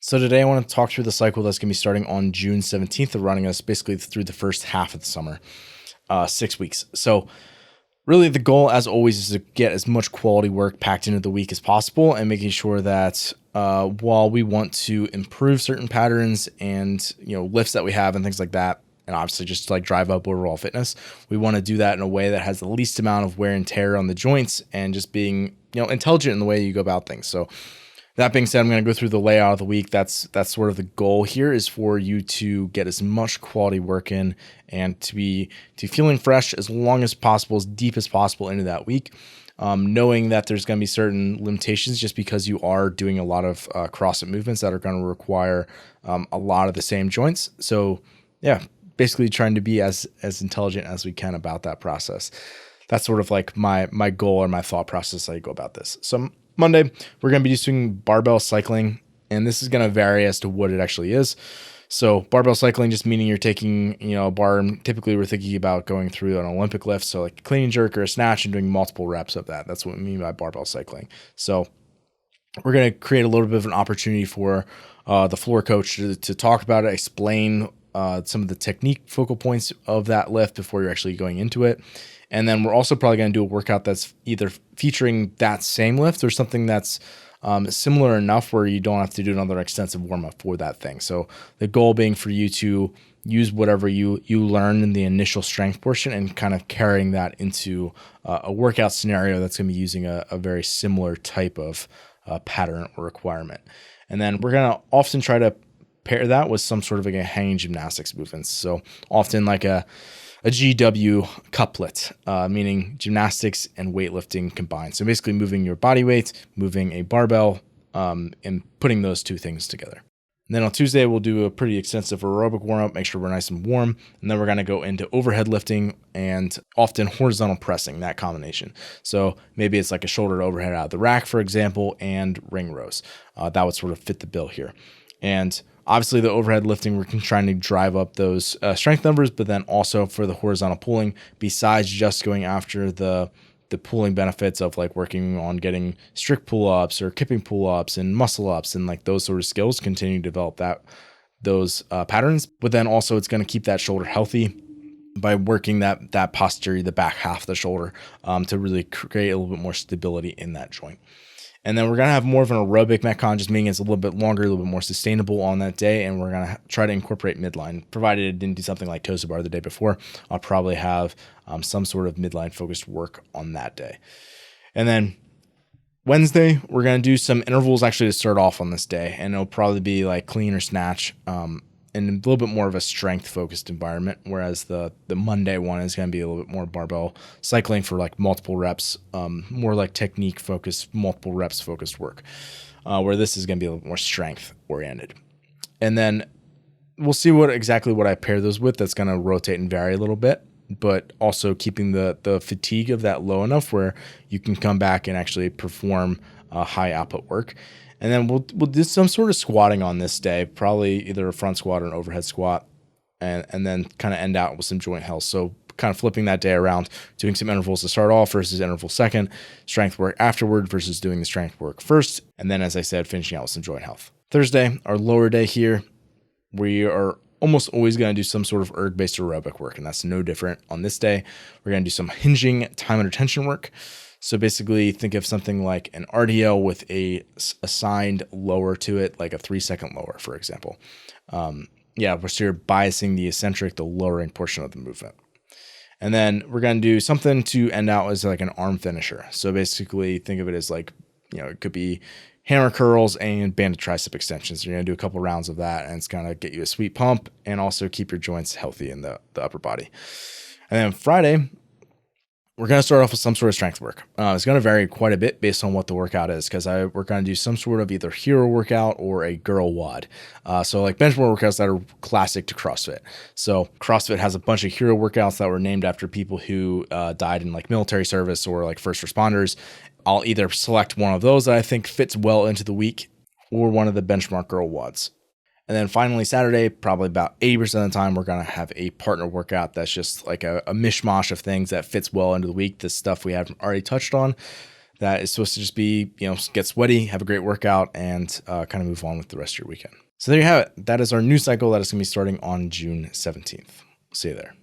So today I want to talk through the cycle that's going to be starting on June 17th and running us basically through the first half of the summer, 6 weeks. So really the goal, as always, is to get as much quality work packed into the week as possible and making sure that while we want to improve certain patterns and lifts that we have and things like that, and obviously just like drive up overall fitness, we want to do that in a way that has the least amount of wear and tear on the joints and just being intelligent in the way you go about things. So that being said, I'm going to go through the layout of the week. That's sort of the goal here, is for you to get as much quality work in and to be feeling fresh as long as possible, as deep as possible into that week. Knowing that there's going to be certain limitations just because you are doing a lot of CrossFit movements that are going to require a lot of the same joints. So yeah, basically trying to be as intelligent as we can about that process. That's sort of like my goal or my thought process as I go about this. So Monday, we're going to be doing barbell cycling, and this is going to vary as to what it actually is. So barbell cycling just meaning you're taking, a bar, and typically we're thinking about going through an Olympic lift, so like a clean and jerk or a snatch and doing multiple reps of that. That's what we mean by barbell cycling. So we're going to create a little bit of an opportunity for the floor coach to talk about it, explain some of the technique focal points of that lift before you're actually going into it. And then we're also probably going to do a workout that's either featuring that same lift or something that's similar enough where you don't have to do another extensive warm-up for that thing. So the goal being for you to use whatever you learn in the initial strength portion and kind of carrying that into a workout scenario that's going to be using a very similar type of pattern or requirement. And then we're going to often try to pair that with some sort of like a hanging gymnastics movements. So often like a GW couplet, meaning gymnastics and weightlifting combined. So basically moving your body weight, moving a barbell, and putting those two things together. And then on Tuesday, we'll do a pretty extensive aerobic warm-up, make sure we're nice and warm. And then we're going to go into overhead lifting and often horizontal pressing, that combination. So maybe it's like a shoulder to overhead out of the rack, for example, and ring rows. That would sort of fit the bill here. And obviously, the overhead lifting, we're trying to drive up those strength numbers, but then also for the horizontal pulling, besides just going after the pulling benefits of like working on getting strict pull-ups or kipping pull-ups and muscle-ups and like those sort of skills, continue to develop those patterns. But then also it's going to keep that shoulder healthy by working that posterior, the back half of the shoulder, to really create a little bit more stability in that joint. And then we're going to have more of an aerobic metcon, just meaning it's a little bit longer, a little bit more sustainable on that day. And we're going to try to incorporate midline. Provided it didn't do something like toes to bar the day before, I'll probably have some sort of midline focused work on that day. And then Wednesday, we're going to do some intervals actually to start off on this day. And it'll probably be like clean or snatch, and a little bit more of a strength focused environment, whereas the Monday one is going to be a little bit more barbell cycling for like multiple reps, more like technique focused, multiple reps focused work, where this is going to be a little more strength oriented. And then we'll see what I pair those with. That's going to rotate and vary a little bit, but also keeping the fatigue of that low enough where you can come back and actually perform high output work. And then we'll do some sort of squatting on this day, probably either a front squat or an overhead squat, and then kind of end out with some joint health. So kind of flipping that day around, doing some intervals to start off versus interval second, strength work afterward versus doing the strength work first. And then, as I said, finishing out with some joint health. Thursday, our lower day here, we are almost always going to do some sort of erg-based aerobic work, and that's no different on this day. We're going to do some hinging time under tension work. So basically think of something like an RDL with a assigned lower to it, like a 3-second lower, for example. So you're biasing the eccentric, the lowering portion of the movement. And then we're going to do something to end out as like an arm finisher. So basically think of it as like, it could be hammer curls and banded tricep extensions. You're going to do a couple rounds of that, and it's going to get you a sweet pump and also keep your joints healthy in the upper body. And then Friday, we're going to start off with some sort of strength work. It's going to vary quite a bit based on what the workout is, because we're going to do some sort of either hero workout or a girl WOD. So like benchmark workouts that are classic to CrossFit. So CrossFit has a bunch of hero workouts that were named after people who died in like military service or like first responders. I'll either select one of those that I think fits well into the week or one of the benchmark girl WODs. And then finally, Saturday, probably about 80% of the time, we're going to have a partner workout that's just like a mishmash of things that fits well into the week, the stuff we haven't already touched on. that is supposed to just be, get sweaty, have a great workout, and kind of move on with the rest of your weekend. So there you have it. That is our new cycle that is going to be starting on June 17th. See you there.